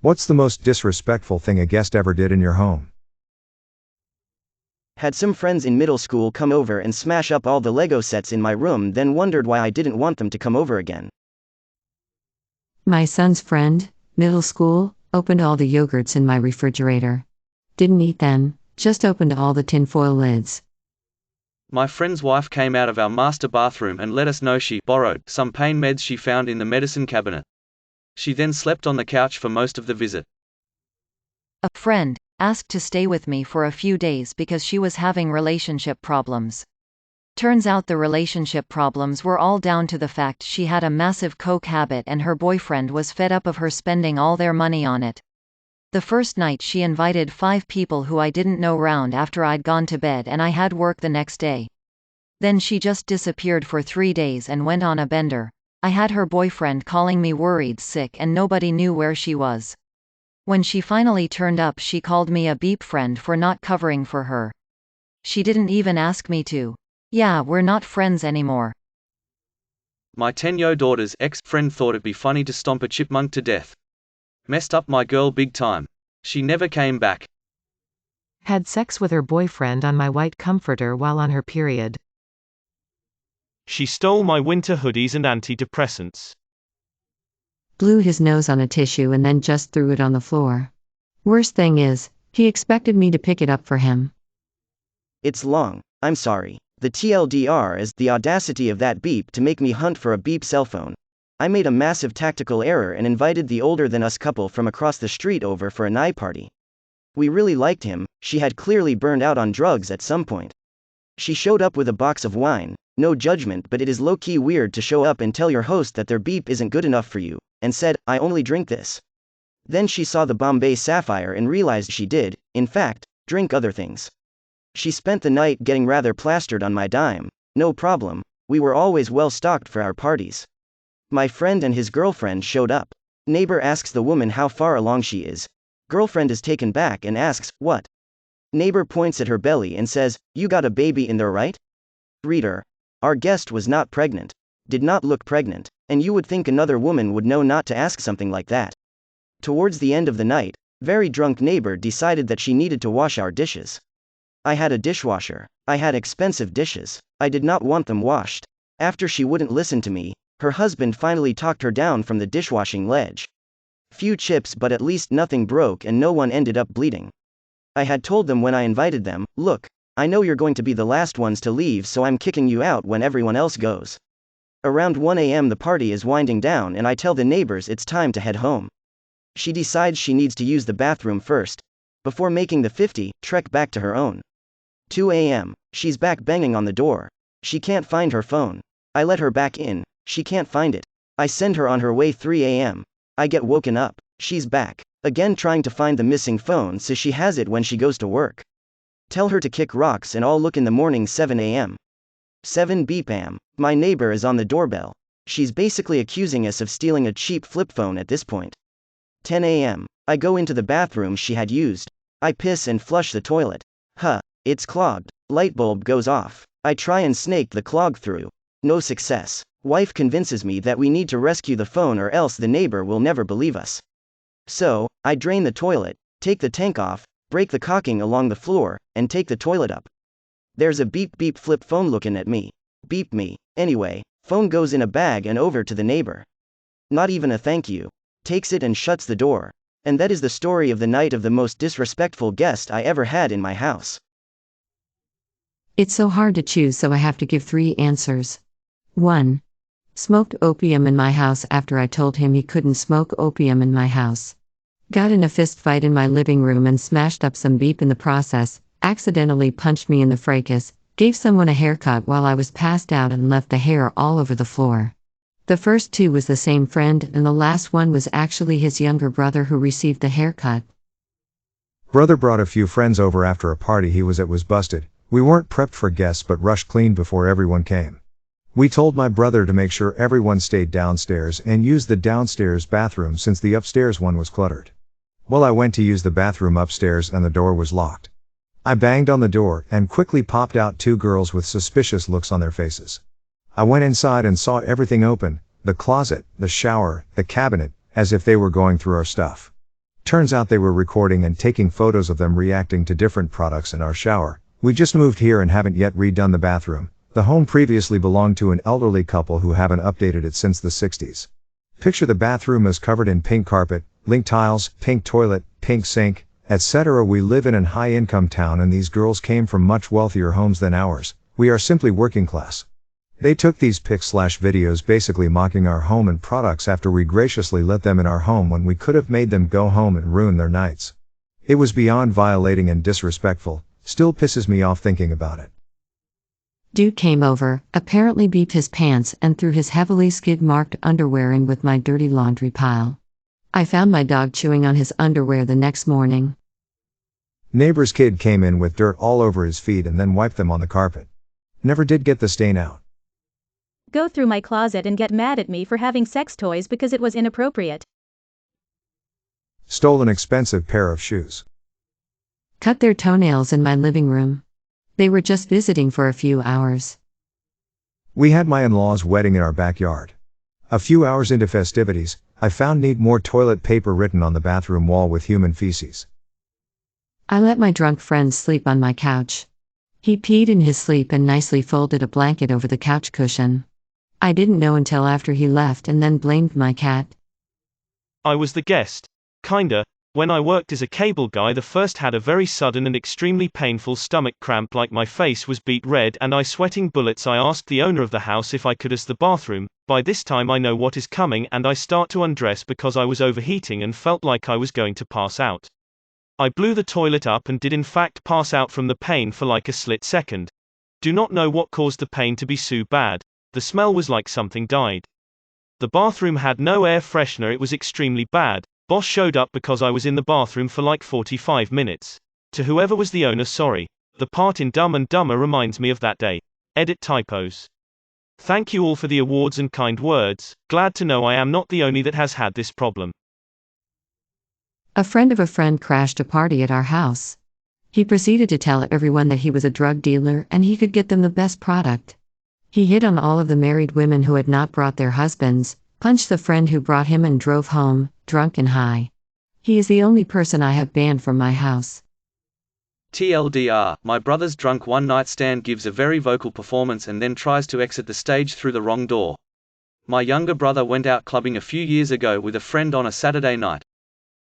What's the most disrespectful thing a guest ever did in your home? Had some friends in middle school come over and smash up all the Lego sets in my room, then wondered why I didn't want them to come over again. My son's friend, middle school, opened all the yogurts in my refrigerator. Didn't eat them, just opened all the tinfoil lids. My friend's wife came out of our master bathroom and let us know she borrowed some pain meds she found in the medicine cabinet. She then slept on the couch for most of the visit. A friend asked to stay with me for a few days because she was having relationship problems. Turns out the relationship problems were all down to the fact she had a massive coke habit and her boyfriend was fed up of her spending all their money on it. The first night she invited 5 people who I didn't know round after I'd gone to bed and I had work the next day. Then she just disappeared for 3 days and went on a bender. I had her boyfriend calling me worried sick and nobody knew where she was. When she finally turned up, she called me a beep friend for not covering for her. She didn't even ask me to. Yeah, we're not friends anymore. My 10-year daughter's ex-friend thought it'd be funny to stomp a chipmunk to death. Messed up my girl big time. She never came back. Had sex with her boyfriend on my white comforter while on her period. She stole my winter hoodies and antidepressants. Blew his nose on a tissue and then just threw it on the floor. Worst thing is, he expected me to pick it up for him. It's long, I'm sorry. The TLDR is the audacity of that beep to make me hunt for a beep cell phone. I made a massive tactical error and invited the older than us couple from across the street over for a night party. We really liked him. She had clearly burned out on drugs at some point. She showed up with a box of wine. No judgment, but it is low-key weird to show up and tell your host that their beep isn't good enough for you, and said, I only drink this. Then she saw the Bombay Sapphire and realized she did, in fact, drink other things. She spent the night getting rather plastered on my dime. No problem, we were always well stocked for our parties. My friend and his girlfriend showed up. Neighbor asks the woman how far along she is. Girlfriend is taken back and asks, what? Neighbor points at her belly and says, you got a baby in there, right? Reader. Our guest was not pregnant. Did not look pregnant, and you would think another woman would know not to ask something like that. Towards the end of the night, very drunk neighbor decided that she needed to wash our dishes. I had a dishwasher. I had expensive dishes. I did not want them washed. After she wouldn't listen to me, her husband finally talked her down from the dishwashing ledge. Few chips, but at least nothing broke and no one ended up bleeding. I had told them when I invited them, look, I know you're going to be the last ones to leave, so I'm kicking you out when everyone else goes. Around 1 a.m. the party is winding down and I tell the neighbors it's time to head home. She decides she needs to use the bathroom first, before making the 50 trek back to her own. 2 a.m. She's back banging on the door. She can't find her phone. I let her back in. She can't find it. I send her on her way. 3 a.m. I get woken up. She's back again trying to find the missing phone, so she has it when she goes to work. Tell her to kick rocks and I'll look in the morning. 7 a.m. 7 beep am. My neighbor is on the doorbell. She's basically accusing us of stealing a cheap flip phone at this point. 10 a.m. I go into the bathroom she had used. I piss and flush the toilet. It's clogged. Light bulb goes off. I try and snake the clog through. No success. Wife convinces me that we need to rescue the phone or else the neighbor will never believe us. So, I drain the toilet, take the tank off, break the caulking along the floor, and take the toilet up. There's a beep beep flip phone looking at me. Beep me. Anyway, phone goes in a bag and over to the neighbor. Not even a thank you. Takes it and shuts the door. And that is the story of the night of the most disrespectful guest I ever had in my house. It's so hard to choose, so I have to give 3 answers. 1. Smoked opium in my house after I told him he couldn't smoke opium in my house. Got in a fist fight in my living room and smashed up some beep in the process, accidentally punched me in the fracas, gave someone a haircut while I was passed out and left the hair all over the floor. The first 2 was the same friend, and the last one was actually his younger brother who received the haircut. Brother brought a few friends over after a party he was at was busted. We weren't prepped for guests but rushed clean before everyone came. We told my brother to make sure everyone stayed downstairs and used the downstairs bathroom since the upstairs one was cluttered. Well, I went to use the bathroom upstairs and the door was locked. I banged on the door and quickly popped out 2 girls with suspicious looks on their faces. I went inside and saw everything open, the closet, the shower, the cabinet, as if they were going through our stuff. Turns out they were recording and taking photos of them reacting to different products in our shower. We just moved here and haven't yet redone the bathroom. The home previously belonged to an elderly couple who haven't updated it since the 60s. Picture the bathroom as covered in pink carpet, link tiles, pink toilet, pink sink, etc. We live in an high-income town and these girls came from much wealthier homes than ours. We are simply working class. They took these pics/videos basically mocking our home and products after we graciously let them in our home when we could have made them go home and ruin their nights. It was beyond violating and disrespectful, still pisses me off thinking about it. Dude came over, apparently beeped his pants and threw his heavily skid-marked underwear in with my dirty laundry pile. I found my dog chewing on his underwear the next morning. Neighbor's kid came in with dirt all over his feet and then wiped them on the carpet. Never did get the stain out. Go through my closet and get mad at me for having sex toys because it was inappropriate. Stole an expensive pair of shoes. Cut their toenails in my living room. They were just visiting for a few hours. We had my in-laws' wedding in our backyard. A few hours into festivities, I found "need more toilet paper" written on the bathroom wall with human feces. I let my drunk friend sleep on my couch. He peed in his sleep and nicely folded a blanket over the couch cushion. I didn't know until after he left and then blamed my cat. I was the guest. Kinda. When I worked as a cable guy, the first had a very sudden and extremely painful stomach cramp, like my face was beet red and I sweating bullets. I asked the owner of the house if I could use the bathroom. By this time I know what is coming and I start to undress because I was overheating and felt like I was going to pass out. I blew the toilet up and did in fact pass out from the pain for like a split second. Do not know what caused the pain to be so bad. The smell was like something died. The bathroom had no air freshener. It was extremely bad. Boss showed up because I was in the bathroom for like 45 minutes. To whoever was the owner, sorry. The part in Dumb and Dumber reminds me of that day. Edit typos. Thank you all for the awards and kind words. Glad to know I am not the only that has had this problem. A friend of a friend crashed a party at our house. He proceeded to tell everyone that he was a drug dealer and he could get them the best product. He hit on all of the married women who had not brought their husbands, punched the friend who brought him and drove home, drunk and high. He is the only person I have banned from my house. TLDR, my brother's drunk one-night stand gives a very vocal performance and then tries to exit the stage through the wrong door. My younger brother went out clubbing a few years ago with a friend on a Saturday night.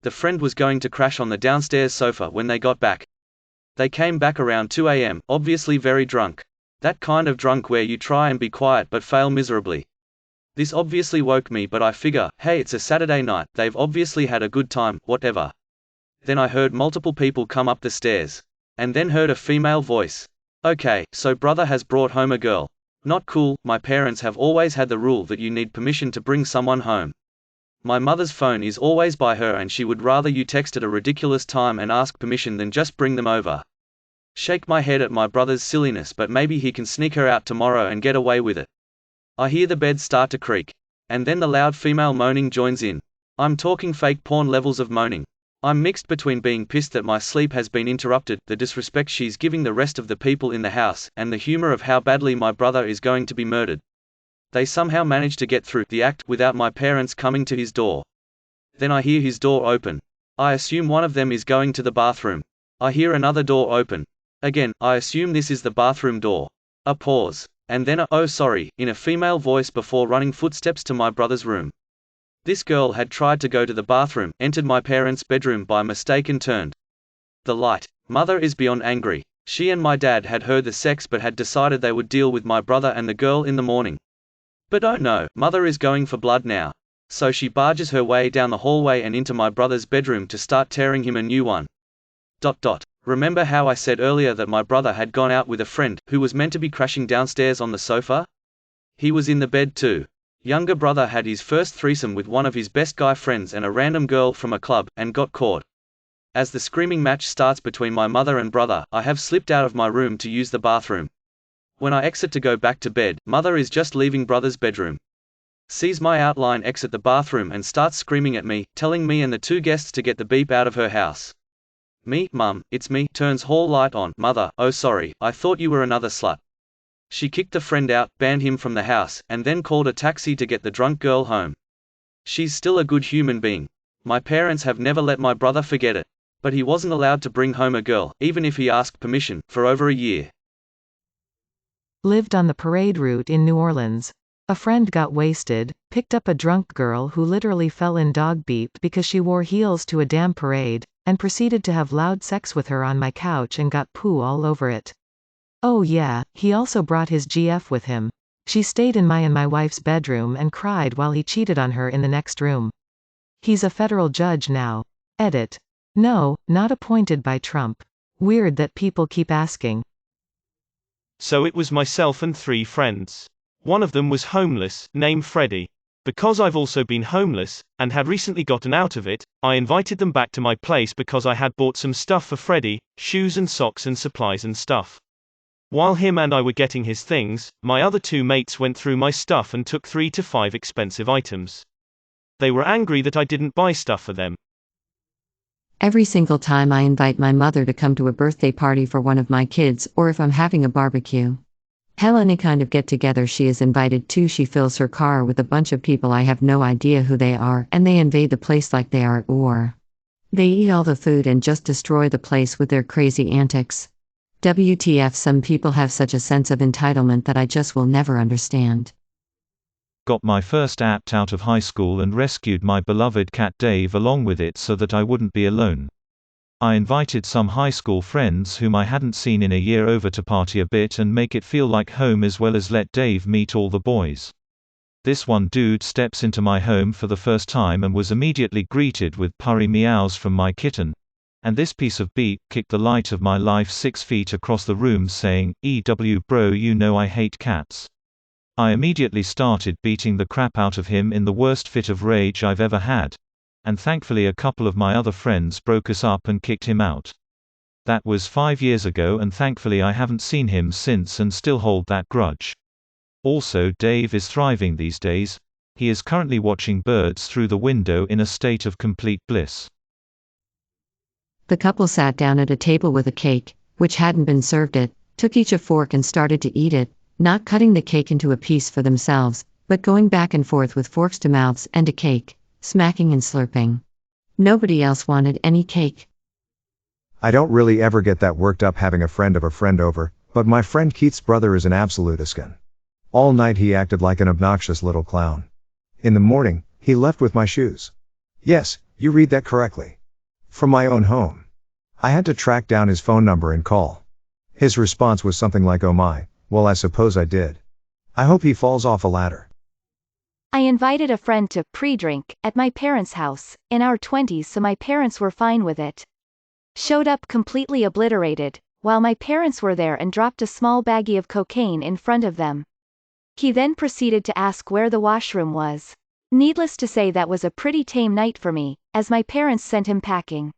The friend was going to crash on the downstairs sofa when they got back. They came back around 2 a.m., obviously very drunk. That kind of drunk where you try and be quiet but fail miserably. This obviously woke me, but I figure, hey, it's a Saturday night, they've obviously had a good time, whatever. Then I heard multiple people come up the stairs. And then heard a female voice. Okay, so brother has brought home a girl. Not cool. My parents have always had the rule that you need permission to bring someone home. My mother's phone is always by her and she would rather you text at a ridiculous time and ask permission than just bring them over. Shake my head at my brother's silliness, but maybe he can sneak her out tomorrow and get away with it. I hear the bed start to creak. And then the loud female moaning joins in. I'm talking fake porn levels of moaning. I'm mixed between being pissed that my sleep has been interrupted, the disrespect she's giving the rest of the people in the house, and the humor of how badly my brother is going to be murdered. They somehow manage to get through the act without my parents coming to his door. Then I hear his door open. I assume one of them is going to the bathroom. I hear another door open. Again, I assume this is the bathroom door. A pause. And then a "oh sorry" in a female voice before running footsteps to my brother's room. This girl had tried to go to the bathroom, entered my parents' bedroom by mistake and turned the light. Mother is beyond angry. She and my dad had heard the sex but had decided they would deal with my brother and the girl in the morning. But oh no, mother is going for blood now. So she barges her way down the hallway and into my brother's bedroom to start tearing him a new one. Remember how I said earlier that my brother had gone out with a friend, who was meant to be crashing downstairs on the sofa? He was in the bed too. Younger brother had his first threesome with one of his best guy friends and a random girl from a club, and got caught. As the screaming match starts between my mother and brother, I have slipped out of my room to use the bathroom. When I exit to go back to bed, mother is just leaving brother's bedroom. Sees my outline exit the bathroom and starts screaming at me, telling me and the two guests to get the beep out of her house. Me, mum, it's me, turns hall light on. Mother, oh sorry, I thought you were another slut. She kicked the friend out, banned him from the house, and then called a taxi to get the drunk girl home. She's still a good human being. My parents have never let my brother forget it. But he wasn't allowed to bring home a girl, even if he asked permission, for over a year. Lived on the parade route in New Orleans. A friend got wasted, picked up a drunk girl who literally fell in dog beep because she wore heels to a damn parade, and proceeded to have loud sex with her on my couch and got poo all over it. Oh yeah, he also brought his GF with him. She stayed in my wife's bedroom and cried while he cheated on her in the next room. He's a federal judge now. Edit. No, not appointed by Trump. Weird that people keep asking. So it was myself and 3 friends. One of them was homeless, named Freddie. Because I've also been homeless, and had recently gotten out of it, I invited them back to my place because I had bought some stuff for Freddie, shoes and socks and supplies and stuff. While him and I were getting his things, my other 2 mates went through my stuff and took 3 to 5 expensive items. They were angry that I didn't buy stuff for them. Every single time I invite my mother to come to a birthday party for one of my kids, or if I'm having a barbecue. Hell, any kind of get-together she is invited to, she fills her car with a bunch of people I have no idea who they are, and they invade the place like they are at war. They eat all the food and just destroy the place with their crazy antics. WTF, some people have such a sense of entitlement that I just will never understand. Got my first apt out of high school and rescued my beloved cat Dave along with it so that I wouldn't be alone. I invited some high school friends whom I hadn't seen in a year over to party a bit and make it feel like home, as well as let Dave meet all the boys. This one dude steps into my home for the first time and was immediately greeted with purry meows from my kitten. And this piece of beep kicked the light of my life 6 feet across the room saying, "EW bro, you know I hate cats." I immediately started beating the crap out of him in the worst fit of rage I've ever had. And thankfully a couple of my other friends broke us up and kicked him out. That was 5 years ago and thankfully I haven't seen him since and still hold that grudge. Also, Dave is thriving these days. He is currently watching birds through the window in a state of complete bliss. The couple sat down at a table with a cake, which hadn't been served it, took each a fork and started to eat it, not cutting the cake into a piece for themselves, but going back and forth with forks to mouths and to cake, smacking and slurping. Nobody else wanted any cake. I don't really ever get that worked up having a friend of a friend over, but my friend Keith's brother is an absolute iskin. All night he acted like an obnoxious little clown. In the morning, he left with my shoes. Yes, you read that correctly. From my own home. I had to track down his phone number and call. His response was something like, "Oh my, well I suppose I did. I hope he falls off a ladder." I invited a friend to pre-drink at my parents' house, in our 20s, so my parents were fine with it. Showed up completely obliterated, while my parents were there, and dropped a small baggie of cocaine in front of them. He then proceeded to ask where the washroom was. Needless to say, that was a pretty tame night for me, as my parents sent him packing.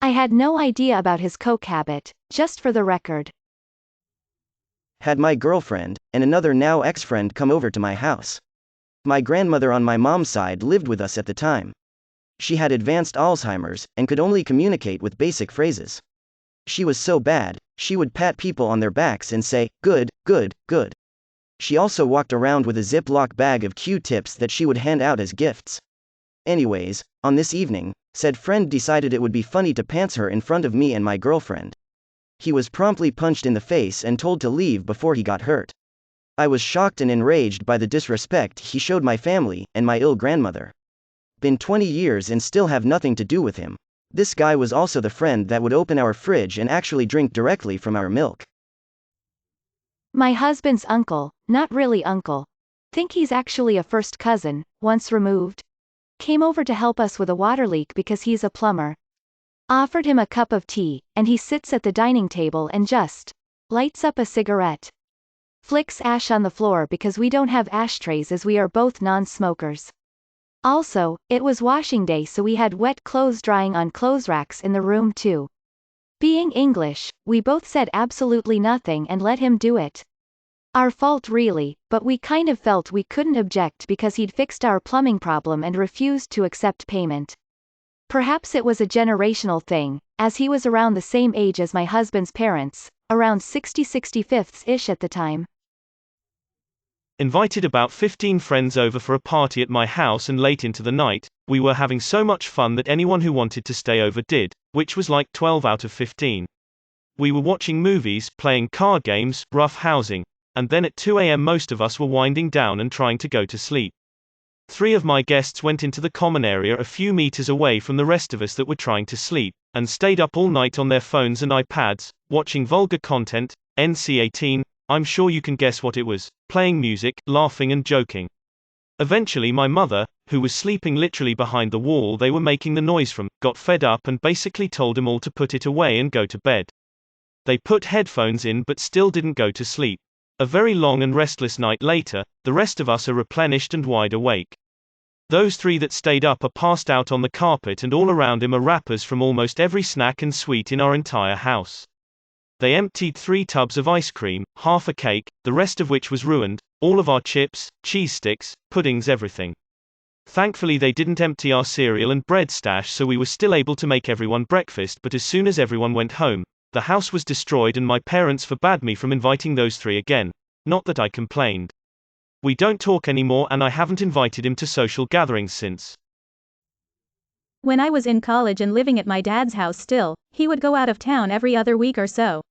I had no idea about his coke habit, just for the record. Had my girlfriend, and another now ex-friend, come over to my house. My grandmother on my mom's side lived with us at the time. She had advanced Alzheimer's, and could only communicate with basic phrases. She was so bad, she would pat people on their backs and say, "Good, good, good." She also walked around with a Ziploc bag of Q-tips that she would hand out as gifts. Anyways, on this evening, said friend decided it would be funny to pants her in front of me and my girlfriend. He was promptly punched in the face and told to leave before he got hurt. I was shocked and enraged by the disrespect he showed my family and my ill grandmother. Been 20 years and still have nothing to do with him. This guy was also the friend that would open our fridge and actually drink directly from our milk. My husband's uncle, not really uncle. Think he's actually a first cousin, once removed. Came over to help us with a water leak because he's a plumber. Offered him a cup of tea, and he sits at the dining table and just lights up a cigarette. Flicks ash on the floor because we don't have ashtrays as we are both non-smokers. Also, it was washing day, so we had wet clothes drying on clothes racks in the room too. Being English, we both said absolutely nothing and let him do it. Our fault really, but we kind of felt we couldn't object because he'd fixed our plumbing problem and refused to accept payment. Perhaps it was a generational thing, as he was around the same age as my husband's parents, around 60-65-ish at the time. Invited about 15 friends over for a party at my house, and late into the night, we were having so much fun that anyone who wanted to stay over did, which was like 12 out of 15. We were watching movies, playing card games, rough housing, and then at 2 a.m. most of us were winding down and trying to go to sleep. 3 of my guests went into the common area a few meters away from the rest of us that were trying to sleep, and stayed up all night on their phones and iPads, watching vulgar content, NC-18, I'm sure you can guess what it was, playing music, laughing and joking. Eventually my mother, who was sleeping literally behind the wall they were making the noise from, got fed up and basically told them all to put it away and go to bed. They put headphones in but still didn't go to sleep. A very long and restless night later, the rest of us are replenished and wide awake. Those 3 that stayed up are passed out on the carpet, and all around him are wrappers from almost every snack and sweet in our entire house. They emptied 3 tubs of ice cream, half a cake, the rest of which was ruined, all of our chips, cheese sticks, puddings, everything. Thankfully they didn't empty our cereal and bread stash, so we were still able to make everyone breakfast, but as soon as everyone went home, the house was destroyed and my parents forbade me from inviting those 3 again. Not that I complained. We don't talk anymore and I haven't invited him to social gatherings since. When I was in college and living at my dad's house still, he would go out of town every other week or so.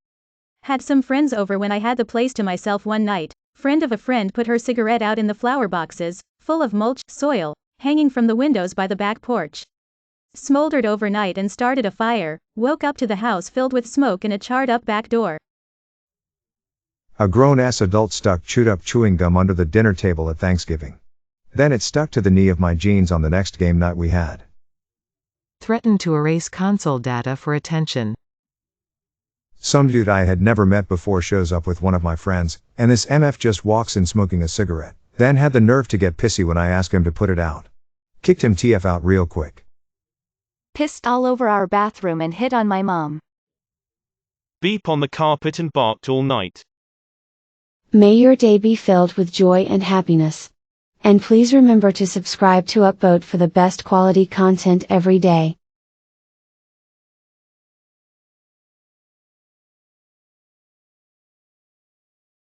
Had some friends over when I had the place to myself one night. Friend of a friend put her cigarette out in the flower boxes, full of mulch, soil, hanging from the windows by the back porch. Smoldered overnight and started a fire, woke up to the house filled with smoke and a charred up back door. A grown-ass adult stuck chewed-up chewing gum under the dinner table at Thanksgiving. Then it stuck to the knee of my jeans on the next game night we had. Threatened to erase console data for attention. Some dude I had never met before shows up with one of my friends, and this MF just walks in smoking a cigarette, then had the nerve to get pissy when I asked him to put it out. Kicked him TF out real quick. Pissed all over our bathroom and hit on my mom. Beep on the carpet and barked all night. May your day be filled with joy and happiness. And please remember to subscribe to Upvote for the best quality content every day.